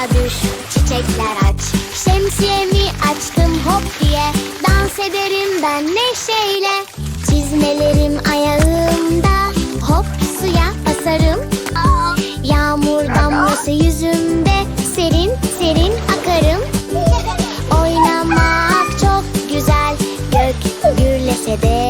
düş, çiçekler aç. Şemsiyemi açtım hop diye, dans ederim ben neşeyle. Çizmelerim ayağımda, hop suya basarım. Yağmur damlası yüzümde, serin serin akarım. Oynamak çok güzel, gök gürlese de